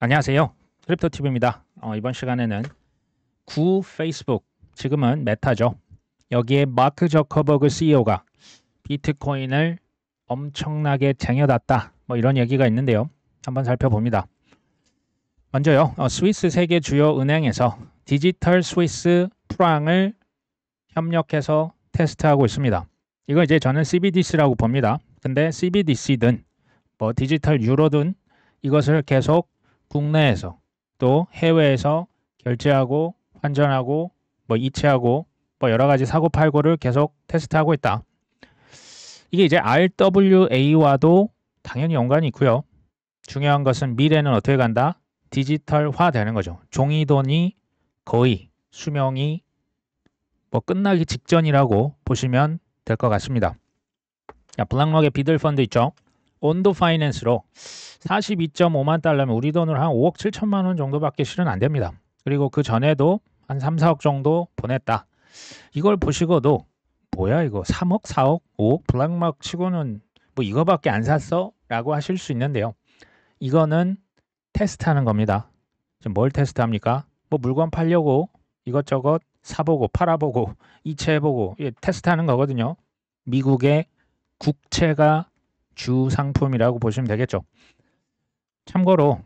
안녕하세요. 크립토TV입니다. 이번 시간에는 구 페이스북, 지금은 메타죠. 여기에 마크 저커버그 CEO가 비트코인을 엄청나게 쟁여놨다. 뭐 이런 얘기가 있는데요. 한번 살펴봅니다. 먼저요. 스위스 세계 주요 은행에서 디지털 스위스 프랑을 협력해서 테스트하고 있습니다. 이거 이제 저는 CBDC라고 봅니다. 근데 CBDC든 뭐 디지털 유로든 이것을 계속 국내에서 또 해외에서 결제하고 환전하고 뭐 이체하고 뭐 여러 가지 사고 팔고를 계속 테스트하고 있다. 이게 이제 RWA와도 당연히 연관이 있고요. 중요한 것은 미래는 어떻게 간다? 디지털화 되는 거죠. 종이돈이 거의 수명이 뭐 끝나기 직전이라고 보시면 될 것 같습니다. 자, 블랙록의 비들 펀드 있죠. 온도 파이낸스로 42.5만 달러면 우리 돈으로 한 5억 7천만 원 정도밖에 실은 안 됩니다. 그리고 그 전에도 한 3, 4억 정도 보냈다. 이걸 보시고도 뭐야 이거 3억, 4억, 5억 블랙록 치고는 뭐 이거밖에 안 샀어? 라고 하실 수 있는데요. 이거는 테스트하는 겁니다. 지금 뭘 테스트합니까? 뭐 물건 팔려고 이것저것 사보고 팔아보고 이체해보고 테스트하는 거거든요. 미국의 국채가 주 상품이라고 보시면 되겠죠. 참고로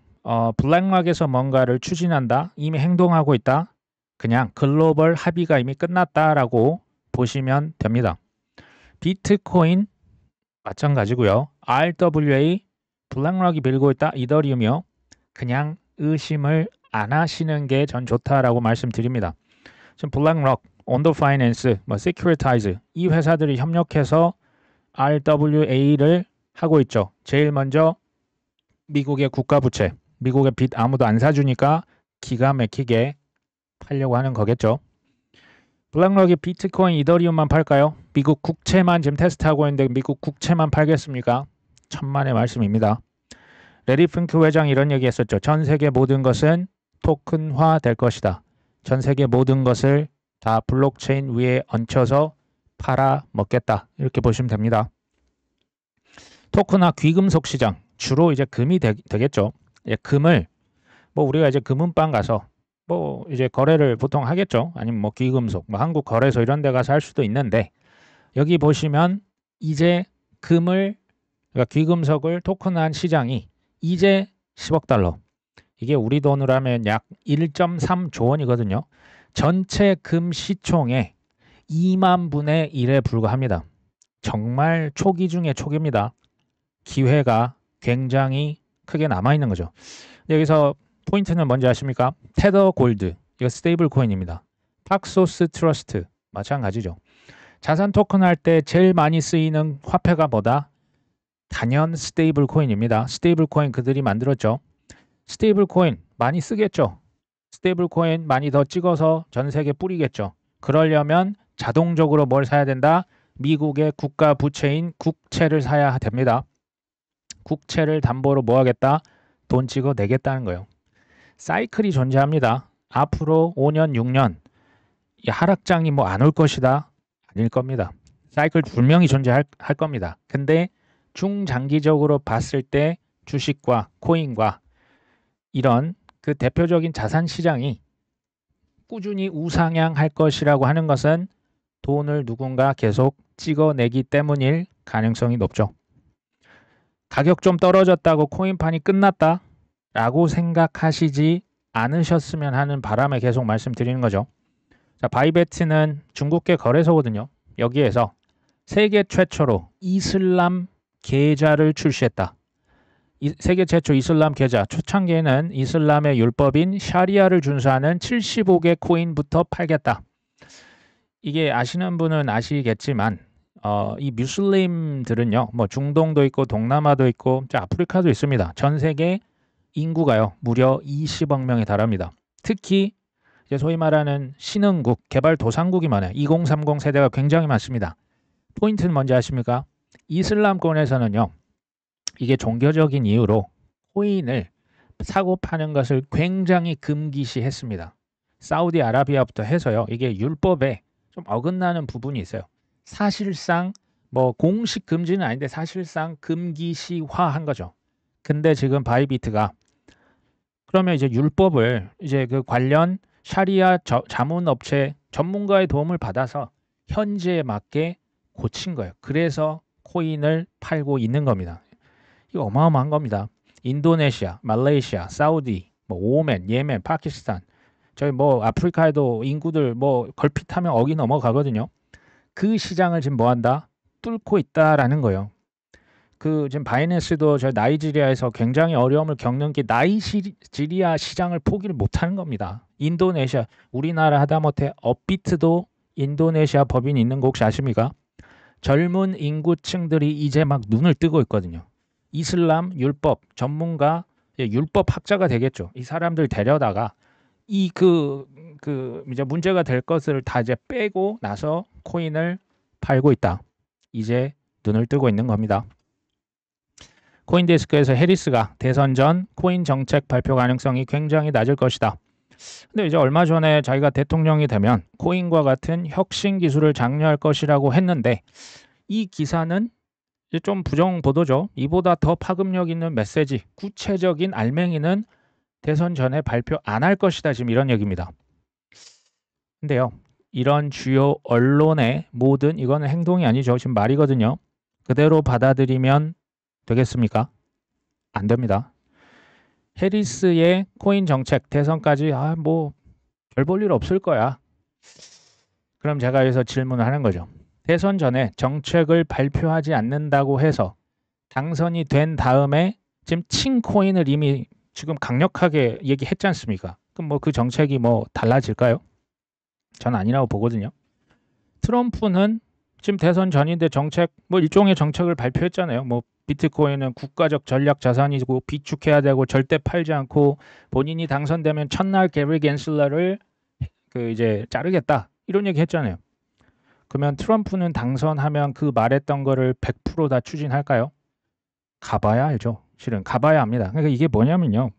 블랙록에서 뭔가를 추진한다, 이미 행동하고 있다, 그냥 글로벌 합의가 이미 끝났다라고 보시면 됩니다. 비트코인 마찬가지고요. RWA, 블랙록이 밀고 있다, 이더리움이요. 그냥 의심을 안 하시는 게 전 좋다라고 말씀드립니다. 지금 블랙록, 온도 파이낸스, 뭐 시큐리타이즈 이 회사들이 협력해서 RWA를 하고 있죠. 제일 먼저 미국의 국가부채, 미국의 빚 아무도 안 사주니까 기가 막히게 팔려고 하는 거겠죠. 블랙록이 비트코인, 이더리움만 팔까요? 미국 국채만 지금 테스트하고 있는데 미국 국채만 팔겠습니까? 천만의 말씀입니다. 레리 핑크 회장이 이런 얘기 했었죠. 전 세계 모든 것은 토큰화 될 것이다. 전 세계 모든 것을 다 블록체인 위에 얹혀서 팔아 먹겠다. 이렇게 보시면 됩니다. 토큰화 귀금속 시장, 주로 이제 금이 되겠죠. 금을 뭐 우리가 이제 금은방 가서 뭐 이제 거래를 보통 하겠죠. 아니면 뭐 귀금속, 뭐 한국 거래소 이런 데 가서 할 수도 있는데 여기 보시면 이제 금을 그러니까 귀금속을 토큰화한 시장이 이제 10억 달러. 이게 우리 돈으로 하면 약 1.3조 원이거든요. 전체 금 시총의 2만 분의 1에 불과합니다. 정말 초기 중에 초기입니다. 기회가 굉장히 크게 남아있는 거죠. 여기서 포인트는 뭔지 아십니까? 테더 골드, 이거 스테이블 코인입니다. 팍소스 트러스트, 마찬가지죠. 자산 토큰 할 때 제일 많이 쓰이는 화폐가 뭐다? 단연 스테이블 코인입니다. 스테이블 코인 그들이 만들었죠. 스테이블 코인 많이 쓰겠죠. 스테이블 코인 많이 더 찍어서 전 세계 뿌리겠죠. 그러려면 자동적으로 뭘 사야 된다? 미국의 국가 부채인 국채를 사야 됩니다. 국채를 담보로 뭐 하겠다? 돈 찍어 내겠다는 거예요. 사이클이 존재합니다. 앞으로 5년, 6년 이 하락장이 뭐 안 올 것이다? 아닐 겁니다. 사이클 분명히 존재할 겁니다. 근데 중장기적으로 봤을 때 주식과 코인과 이런 그 대표적인 자산 시장이 꾸준히 우상향할 것이라고 하는 것은 돈을 누군가 계속 찍어내기 때문일 가능성이 높죠. 가격 좀 떨어졌다고 코인판이 끝났다 라고 생각하시지 않으셨으면 하는 바람에 계속 말씀드리는 거죠. 자, 바이베트는 중국계 거래소거든요. 여기에서 세계 최초로 이슬람 계좌를 출시했다. 세계 최초 이슬람 계좌, 초창기에는 이슬람의 율법인 샤리아를 준수하는 75개 코인부터 팔겠다. 이게 아시는 분은 아시겠지만 이 뮤슬림들은요, 뭐 중동도 있고 동남아도 있고 아프리카도 있습니다. 전 세계 인구가요 무려 20억 명에 달합니다. 특히 이제 소위 말하는 신흥국, 개발도상국이 많아요. 2030 세대가 굉장히 많습니다. 포인트는 뭔지 아십니까? 이슬람권에서는요, 이게 종교적인 이유로 코인을 사고 파는 것을 굉장히 금기시했습니다. 사우디아라비아부터 해서요, 이게 율법에 좀 어긋나는 부분이 있어요. 사실상 뭐 공식 금지는 아닌데 사실상 금기시화한 거죠. 근데 지금 바이비트가 그러면 이제 율법을 이제 그 관련 샤리아 자문 업체 전문가의 도움을 받아서 현지에 맞게 고친 거예요. 그래서 코인을 팔고 있는 겁니다. 이거 어마어마한 겁니다. 인도네시아, 말레이시아, 사우디, 뭐 오멘, 예멘, 파키스탄, 저희 뭐 아프리카에도 인구들 뭐 걸핏하면 억이 넘어가거든요. 그 시장을 지금 뭐 한다? 뚫고 있다라는 거예요. 그 지금 바이낸스도 저 나이지리아에서 굉장히 어려움을 겪는 게 나이지리아 시장을 포기를 못하는 겁니다. 인도네시아, 우리나라 하다못해 업비트도 인도네시아 법인이 있는 거 혹시 아십니까? 젊은 인구층들이 이제 막 눈을 뜨고 있거든요. 이슬람 율법 전문가, 율법 학자가 되겠죠. 이 사람들 데려다가 이 이제 문제가 될 것을 다 이제 빼고 나서 코인을 팔고 있다. 이제 눈을 뜨고 있는 겁니다. 코인데스크에서 해리스가 대선 전 코인 정책 발표 가능성이 굉장히 낮을 것이다. 근데 이제 얼마 전에 자기가 대통령이 되면 코인과 같은 혁신 기술을 장려할 것이라고 했는데 이 기사는 이제 좀 부정 보도죠. 이보다 더 파급력 있는 메시지, 구체적인 알맹이는 대선 전에 발표 안 할 것이다. 지금 이런 얘기입니다. 근데요. 이런 주요 언론의 모든 이거는 행동이 아니죠. 지금 말이거든요. 그대로 받아들이면 되겠습니까? 안 됩니다. 해리스의 코인 정책 대선까지 뭐 별 볼 일 없을 거야. 그럼 제가 여기서 질문을 하는 거죠. 대선 전에 정책을 발표하지 않는다고 해서 당선이 된 다음에 지금 칭코인을 이미 지금 강력하게 얘기했지 않습니까? 그럼 뭐 그 정책이 뭐 달라질까요? 전 아니라고 보거든요. 트럼프는 지금 대선 전인데 정책 뭐 일종의 정책을 발표했잖아요. 뭐 비트코인은 국가적 전략 자산이고 비축해야 되고 절대 팔지 않고 본인이 당선되면 첫날 게리 겐슬러를 그 이제 자르겠다 이런 얘기 했잖아요. 그러면 트럼프는 당선하면 그 말했던 거를 100% 다 추진할까요? 가봐야 알죠. 실은 가봐야 합니다. 그러니까 이게 뭐냐면요.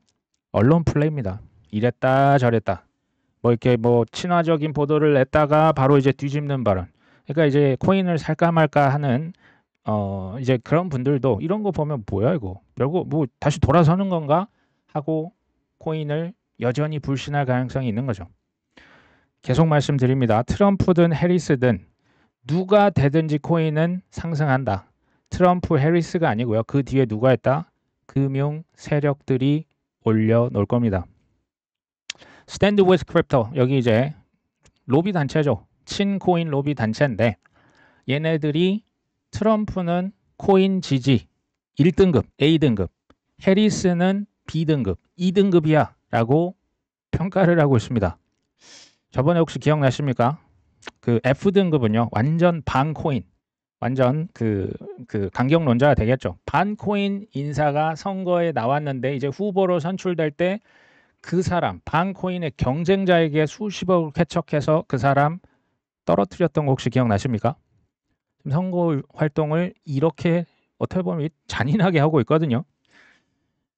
언론 플레이입니다. 이랬다 저랬다. 뭐 이렇게 뭐 친화적인 보도를 냈다가 바로 이제 뒤집는 발언. 그러니까 이제 코인을 살까 말까 하는 이제 그런 분들도 이런 거 보면 뭐야 이거 별거 뭐 다시 돌아서는 건가 하고 코인을 여전히 불신할 가능성이 있는 거죠. 계속 말씀드립니다. 트럼프든 해리스든 누가 되든지 코인은 상승한다. 트럼프 해리스가 아니고요. 그 뒤에 누가 했다? 금융 세력들이 올려놓을 겁니다. 스탠드 위즈 크립토 여기 이제 로비 단체죠. 친코인 로비 단체인데 얘네들이 트럼프는 코인 지지 1등급 A등급 해리스는 B등급 2등급이야 라고 평가를 하고 있습니다. 저번에 혹시 기억나십니까? 그 F등급은요 완전 반코인 완전 그 강경론자가 되겠죠. 반코인 인사가 선거에 나왔는데 이제 후보로 선출될 때 그 사람 반코인의 경쟁자에게 수십억을 쾌척해서 그 사람 떨어뜨렸던 거 혹시 기억나십니까? 지금 선거 활동을 이렇게 어떻게 보면 잔인하게 하고 있거든요.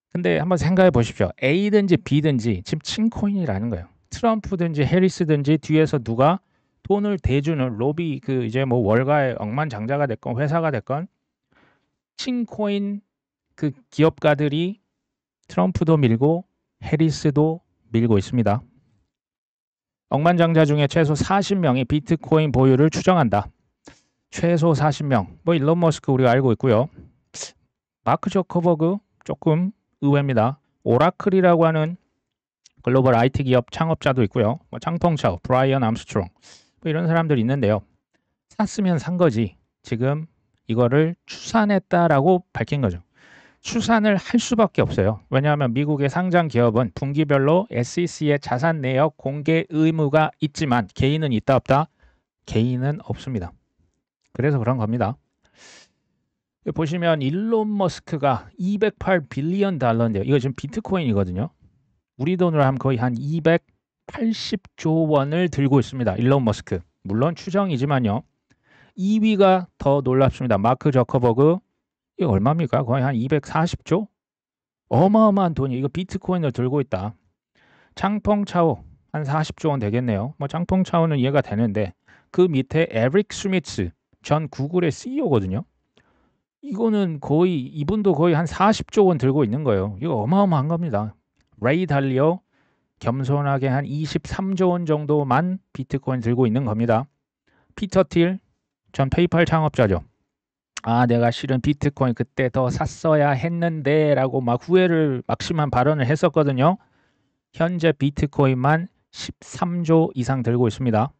근데 한번 생각해 보십시오. A든지 B든지 지금 친코인이라는 거예요. 트럼프든지 해리스든지 뒤에서 누가 돈을 대주는 로비 그 이제 뭐 월가의 억만장자가 됐건 회사가 됐건 친코인 그 기업가들이 트럼프도 밀고 해리스도 밀고 있습니다. 억만장자 중에 최소 40명이 비트코인 보유를 추정한다. 최소 40명. 뭐 일론 머스크 우리가 알고 있고요. 마크 저커버그 조금 의외입니다. 오라클이라고 하는 글로벌 IT 기업 창업자도 있고요. 뭐 창펑차오, 브라이언 암스트롱 뭐 이런 사람들이 있는데요. 샀으면 산 거지. 지금 이거를 추산했다라고 밝힌 거죠. 추산을 할 수밖에 없어요. 왜냐하면 미국의 상장 기업은 분기별로 SEC의 자산 내역 공개 의무가 있지만 개인은 있다 없다? 개인은 없습니다. 그래서 그런 겁니다. 보시면 일론 머스크가 208 빌리언 달러인데요. 이거 지금 비트코인이거든요. 우리 돈으로 하면 거의 한 280조 원을 들고 있습니다. 일론 머스크. 물론 추정이지만요. 2위가 더 놀랍습니다. 마크 저커버그. 이거 얼마입니까? 거의 한 240조? 어마어마한 돈이 이거 비트코인을 들고 있다. 창펑차오 한 40조 원 되겠네요. 뭐 창펑차오는 이해가 되는데 그 밑에 에릭 스미츠 전 구글의 CEO거든요. 이거는 거의 이분도 거의 한 40조 원 들고 있는 거예요. 이거 어마어마한 겁니다. 레이 달리오 겸손하게 한 23조 원 정도만 비트코인 들고 있는 겁니다. 피터 틸 전 페이팔 창업자죠. 아, 내가 실은 비트코인 그때 더 샀어야 했는데 라고 막 후회를 막심한 발언을 했었거든요. 현재 비트코인만 13조 이상 들고 있습니다.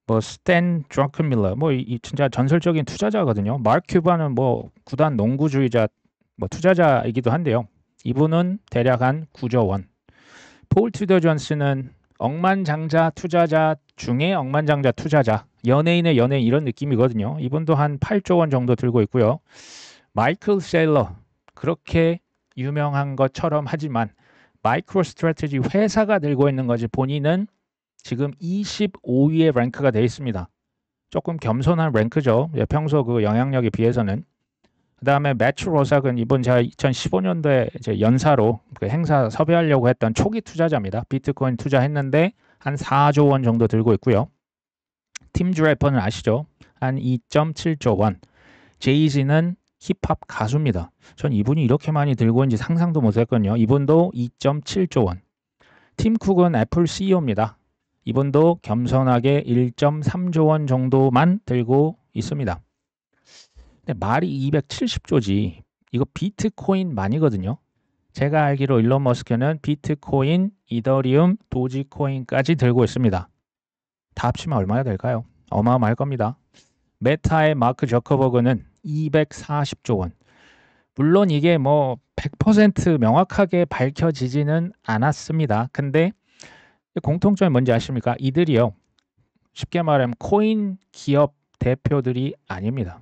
뭐 스탠 드렁큰밀러 뭐 이 진짜 전설적인 투자자거든요. 마크 큐바는 뭐 구단 농구주의자 뭐 투자자이기도 한데요. 이분은 대략 한 9조 원. 폴 투더 존스는 억만장자 투자자 중에 억만장자 투자자, 연예인의 연예인 이런 느낌이거든요. 이분도 한 8조 원 정도 들고 있고요. 마이클 셀러, 그렇게 유명한 것처럼 하지만 마이크로 스트래티지 회사가 들고 있는 거지 본인은 지금 25위에 랭크가 되어 있습니다. 조금 겸손한 랭크죠. 평소 그 영향력에 비해서는. 그 다음에 매튜 로삭은 이번 제가 2015년도에 이제 연사로 그 행사 섭외하려고 했던 초기 투자자입니다. 비트코인 투자했는데 한 4조 원 정도 들고 있고요. 팀 드래퍼는 아시죠? 한 2.7조 원. 제이지는 힙합 가수입니다. 전 이분이 이렇게 많이 들고 있는지 상상도 못했거든요. 이분도 2.7조 원. 팀 쿡은 애플 CEO입니다. 이분도 겸손하게 1.3조 원 정도만 들고 있습니다. 근데 말이 270조지. 이거 비트코인만이거든요. 제가 알기로 일론 머스크는 비트코인, 이더리움, 도지코인까지 들고 있습니다. 다 합치면 얼마나 될까요? 어마어마할 겁니다. 메타의 마크 저커버그는 240조 원. 물론 이게 뭐 100% 명확하게 밝혀지지는 않았습니다. 근데 공통점이 뭔지 아십니까? 이들이요. 쉽게 말하면 코인 기업 대표들이 아닙니다.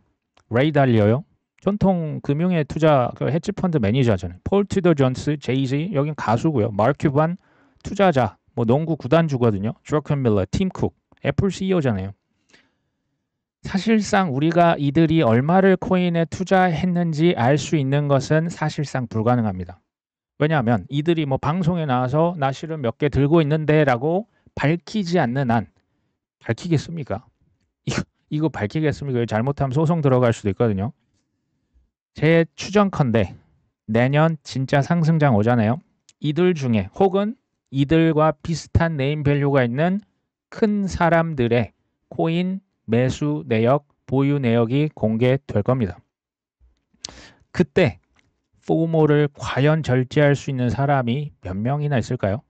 레이 달리오요. 전통 금융의 투자 헤지펀드 매니저잖아요. 폴 투더 존스, 제이지, 여긴 가수고요. 마크 큐반 투자자, 뭐 농구 구단주거든요. 드렁큰밀러, 팀 쿡, 애플 CEO잖아요. 사실상 우리가 이들이 얼마를 코인에 투자했는지 알 수 있는 것은 사실상 불가능합니다. 왜냐하면 이들이 뭐 방송에 나와서 나 실은 몇 개 들고 있는데 라고 밝히지 않는 한 밝히겠습니까? 이거 밝히겠습니까? 잘못하면 소송 들어갈 수도 있거든요. 제 추정컨대 내년 진짜 상승장 오잖아요. 이들 중에 혹은 이들과 비슷한 네임밸류가 있는 큰 사람들의 코인 매수 내역, 보유 내역이 공개될 겁니다. 그때 포모를 과연 절제할 수 있는 사람이 몇 명이나 있을까요?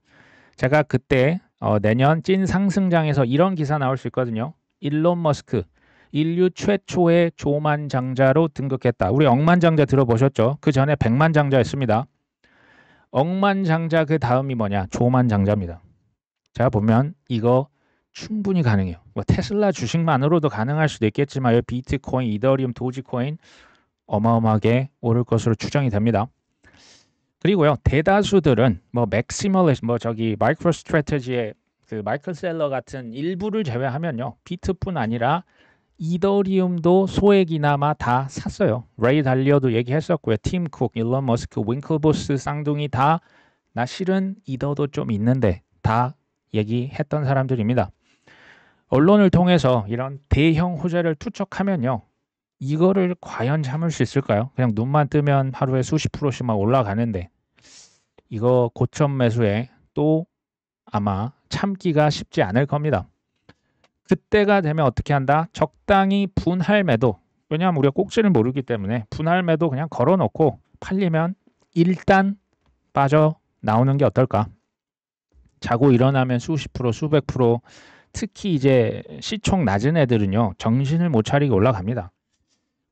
제가 그때 내년 찐 상승장에서 이런 기사 나올 수 있거든요. 일론 머스크, 인류 최초의 조만장자로 등극했다. 우리 억만장자 들어보셨죠? 그 전에 백만장자였습니다. 억만장자 그 다음이 뭐냐? 조만장자입니다. 제가 보면 이거 충분히 가능해요. 뭐 테슬라 주식만으로도 가능할 수도 있겠지만 비트코인, 이더리움, 도지코인 어마어마하게 오를 것으로 추정이 됩니다. 그리고요, 대다수들은 뭐 맥시멀리스트, 뭐 저기 마이크로 스트래티지의 그 마이클 셀러 같은 일부를 제외하면요, 비트뿐 아니라 이더리움도 소액이나마 다 샀어요. 레이 달리오도 얘기했었고요. 팀 쿡, 일론 머스크, 윙클보스 쌍둥이 다 나 실은 이더도 좀 있는데 다 얘기했던 사람들입니다. 언론을 통해서 이런 대형 호재를 투척하면요, 이거를 과연 참을 수 있을까요? 그냥 눈만 뜨면 하루에 수십 프로씩 막 올라가는데 이거 고점 매수에 또 아마 참기가 쉽지 않을 겁니다. 그때가 되면 어떻게 한다? 적당히 분할 매도. 왜냐하면 우리가 꼭지를 모르기 때문에 분할 매도 그냥 걸어놓고 팔리면 일단 빠져나오는 게 어떨까? 자고 일어나면 수십 프로, 수백 프로, 특히 이제 시총 낮은 애들은요, 정신을 못 차리게 올라갑니다.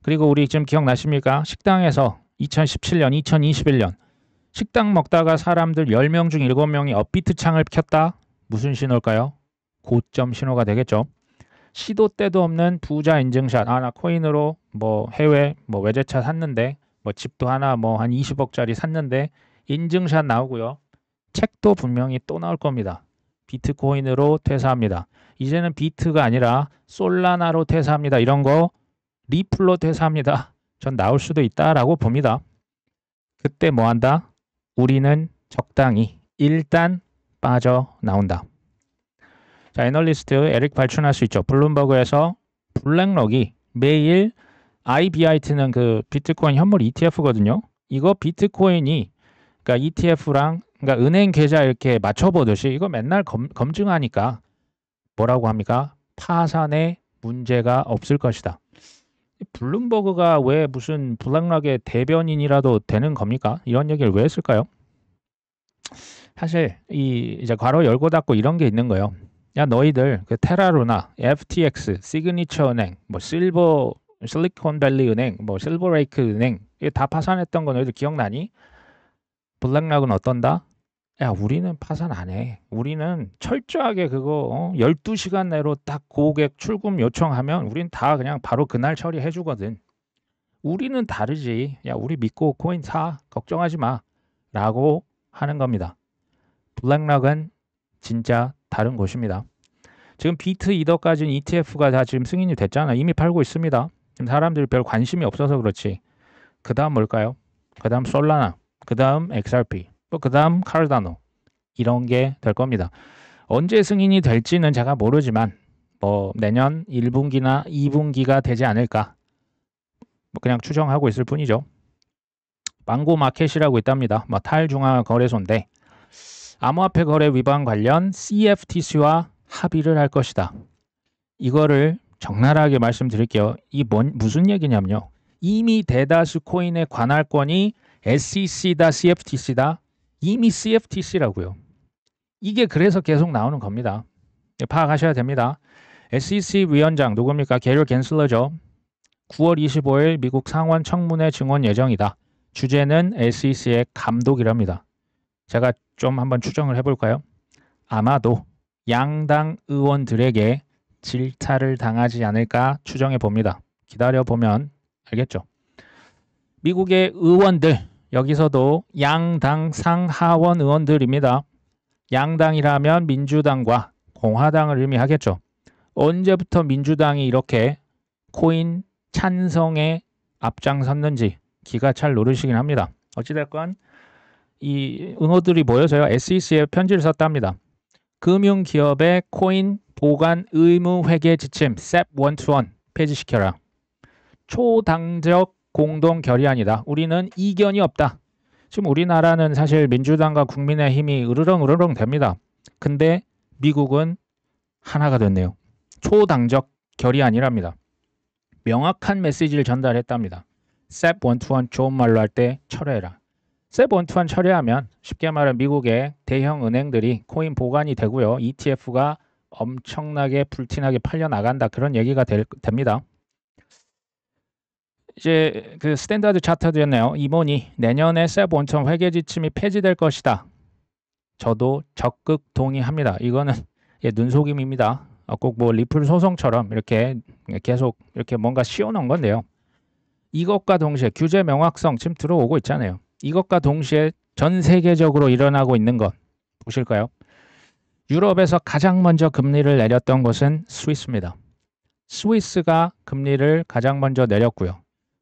그리고 우리 지금 기억나십니까? 식당에서 2017년, 2021년 식당 먹다가 사람들 10명 중 7명이 업비트 창을 켰다? 무슨 신호일까요? 고점 신호가 되겠죠. 시도 때도 없는 부자 인증샷. 나 코인으로 뭐 해외 뭐 외제차 샀는데 뭐 집도 하나 뭐 한 20억짜리 샀는데 인증샷 나오고요. 책도 분명히 또 나올 겁니다. 비트코인으로 퇴사합니다. 이제는 비트가 아니라 솔라나로 퇴사합니다. 이런 거 리플로 퇴사합니다. 전 나올 수도 있다라고 봅니다. 그때 뭐 한다? 우리는 적당히 일단 빠져나온다. 자, 애널리스트 에릭 발춘할 수 있죠. 블룸버그에서 블랙록이 매일 IBIT는 그 비트코인 현물 ETF거든요. 이거 비트코인이 그러니까 ETF랑 그러니까 은행 계좌 이렇게 맞춰보듯이 이거 맨날 검증하니까 뭐라고 합니까? 파산에 문제가 없을 것이다. 블룸버그가 왜 무슨 블랙락의 대변인이라도 되는 겁니까? 이런 얘기를 왜 했을까요? 사실 이제 괄호 열고 닫고 이런 게 있는 거예요. 야 너희들 그 테라루나, FTX, 시그니처 은행, 뭐 실리콘밸리 은행, 뭐 실버레이크 은행 이게 다 파산했던 거 너희들 기억나니? 블랙락은 어떤다? 야 우리는 파산 안 해. 우리는 철저하게 그거 12시간 내로 딱 고객 출금 요청하면 우린 다 그냥 바로 그날 처리해 주거든. 우리는 다르지. 야 우리 믿고 코인 사. 걱정하지 마. 라고 하는 겁니다. 블랙락은 진짜 다른 곳입니다. 지금 비트 이더까지는 ETF가 다 지금 승인이 됐잖아. 이미 팔고 있습니다. 지금 사람들이 별 관심이 없어서 그렇지. 그 다음 뭘까요? 그 다음 솔라나, 그 다음 XRP, 또 그 다음 카르다노 이런 게 될 겁니다. 언제 승인이 될지는 제가 모르지만 뭐 내년 1분기나 2분기가 되지 않을까 뭐 그냥 추정하고 있을 뿐이죠. 망고 마켓이라고 있답니다. 뭐 탈중앙 거래소인데 암호화폐 거래 위반 관련 CFTC와 합의를 할 것이다. 이거를 적나라하게 말씀드릴게요. 무슨 얘기냐면요. 이미 대다수 코인의 관할권이 SEC다 CFTC다. 이미 CFTC라고요. 이게 그래서 계속 나오는 겁니다. 파악하셔야 됩니다. SEC 위원장 누굽니까? 게리 겐슬러죠. 9월 25일 미국 상원 청문회 증언 예정이다. 주제는 SEC의 감독이랍니다. 제가 좀 한번 추정을 해볼까요? 아마도 양당 의원들에게 질타를 당하지 않을까 추정해 봅니다. 기다려 보면 알겠죠? 미국의 의원들, 여기서도 양당 상하원 의원들입니다. 양당이라면 민주당과 공화당을 의미하겠죠. 언제부터 민주당이 이렇게 코인 찬성에 앞장섰는지 기가 찰 노릇이긴 합니다. 어찌됐건 이 응호들이 모여서요. SEC에 편지를 썼답니다. 금융기업의 코인 보관 의무 회계 지침 SEP 121 폐지시켜라. 초당적 공동 결의안이다. 우리는 이견이 없다. 지금 우리나라는 사실 민주당과 국민의힘이 으르렁 됩니다. 근데 미국은 하나가 됐네요. 초당적 결의안이랍니다. 명확한 메시지를 전달했답니다. SEP 121 좋은 말로 할 때 철회해라. SEP 121 철회하면 쉽게 말해 미국의 대형 은행들이 코인 보관이 되고요. ETF가 엄청나게 불티나게 팔려 나간다. 그런 얘기가 됩니다. 이제 그 스탠다드 차트였네요. 이번이 내년에 SEP 121 회계 지침이 폐지될 것이다. 저도 적극 동의합니다. 이거는 눈속임입니다. 꼭 뭐 리플 소송처럼 이렇게 계속 이렇게 뭔가 씌워놓은 건데요. 이것과 동시에 규제 명확성 지금 들어오고 있잖아요. 이것과 동시에 전 세계적으로 일어나고 있는 것 보실까요? 유럽에서 가장 먼저 금리를 내렸던 곳은 스위스입니다. 스위스가 금리를 가장 먼저 내렸고요.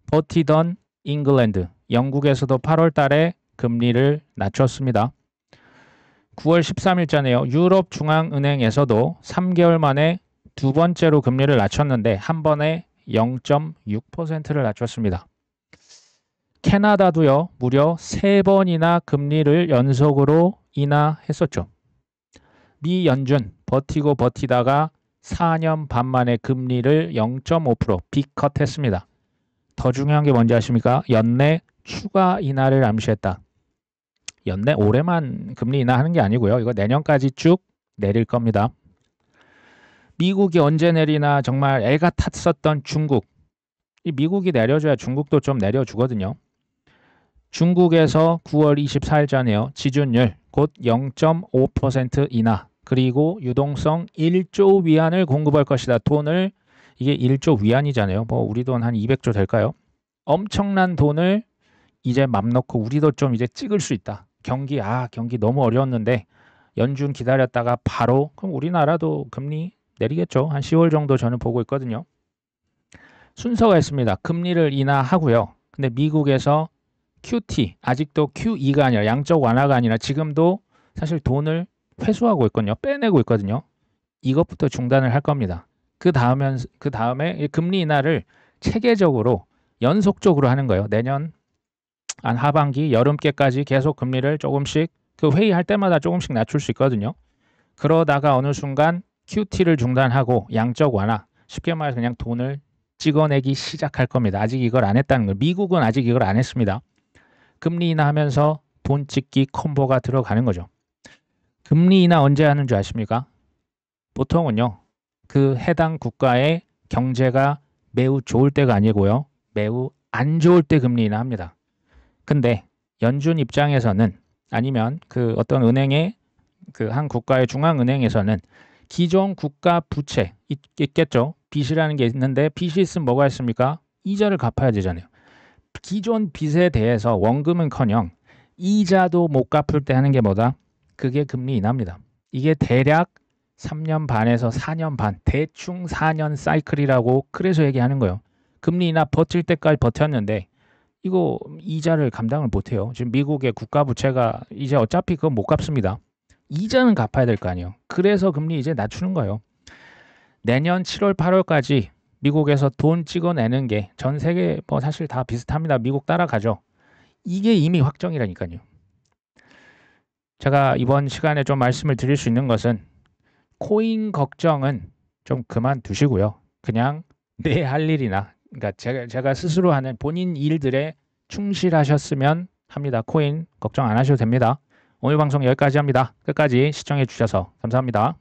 버티던 잉글랜드, 영국에서도 8월 달에 금리를 낮췄습니다. 9월 13일자네요. 유럽중앙은행에서도 3개월 만에 두 번째로 금리를 낮췄는데 한 번에 0.6%를 낮췄습니다. 캐나다도요. 무려 3번이나 금리를 연속으로 인하했었죠. 미 연준 버티고 버티다가 4년 반 만에 금리를 0.5% 빅컷했습니다. 더 중요한 게 뭔지 아십니까? 연내 추가 인하를 암시했다. 연내 올해만 금리 인하하는 게 아니고요. 이거 내년까지 쭉 내릴 겁니다. 미국이 언제 내리나 정말 애가 탔었던 중국. 이 미국이 내려줘야 중국도 좀 내려주거든요. 중국에서 9월 24일자네요. 지준율 곧 0.5% 인하. 그리고 유동성 1조 위안을 공급할 것이다. 돈을 이게 1조 위안이잖아요. 뭐 우리 돈 한 200조 될까요? 엄청난 돈을 이제 맘 놓고 우리도 좀 이제 찍을 수 있다. 경기 너무 어려웠는데 연준 기다렸다가 바로 그럼 우리나라도 금리 내리겠죠. 한 10월 정도 저는 보고 있거든요. 순서가 있습니다. 금리를 인하하고요. 근데 미국에서 QT 아직도 QE가 아니라 양적 완화가 아니라 지금도 사실 돈을 회수하고 있거든요. 빼내고 있거든요. 이것부터 중단을 할 겁니다. 그 다음에 금리 인하를 체계적으로 연속적으로 하는 거예요. 내년 한 하반기, 여름께까지 계속 금리를 조금씩 그 회의할 때마다 조금씩 낮출 수 있거든요. 그러다가 어느 순간 QT를 중단하고 양적 완화, 쉽게 말해서 그냥 돈을 찍어내기 시작할 겁니다. 아직 이걸 안 했다는 거예요. 미국은 아직 이걸 안 했습니다. 금리 인하하면서 돈 찍기 콤보가 들어가는 거죠. 금리 인하 언제 하는 줄 아십니까? 보통은요. 그 해당 국가의 경제가 매우 좋을 때가 아니고요. 매우 안 좋을 때 금리 인하합니다. 근데 연준 입장에서는 아니면 그 어떤 은행의 그 한 국가의 중앙은행에서는 기존 국가 부채 있겠죠. 빚이라는 게 있는데 빚이 있으면 뭐가 있습니까? 이자를 갚아야 되잖아요. 기존 빚에 대해서 원금은커녕 이자도 못 갚을 때 하는 게 뭐다? 그게 금리 인하입니다. 이게 대략 3년 반에서 4년 반, 대충 4년 사이클이라고 그래서 얘기하는 거예요. 금리 인하 버틸 때까지 버텼는데 이거 이자를 감당을 못해요. 지금 미국의 국가 부채가 이제 어차피 그거 못 갚습니다. 이자는 갚아야 될 거 아니에요. 그래서 금리 이제 낮추는 거예요. 내년 7월, 8월까지 미국에서 돈 찍어내는 게 전 세계 뭐 사실 다 비슷합니다. 미국 따라가죠. 이게 이미 확정이라니까요. 제가 이번 시간에 좀 말씀을 드릴 수 있는 것은 코인 걱정은 좀 그만두시고요. 그냥 내 할 일이나 그러니까 제가 스스로 하는 본인 일들에 충실하셨으면 합니다. 코인 걱정 안 하셔도 됩니다. 오늘 방송 여기까지 합니다. 끝까지 시청해 주셔서 감사합니다.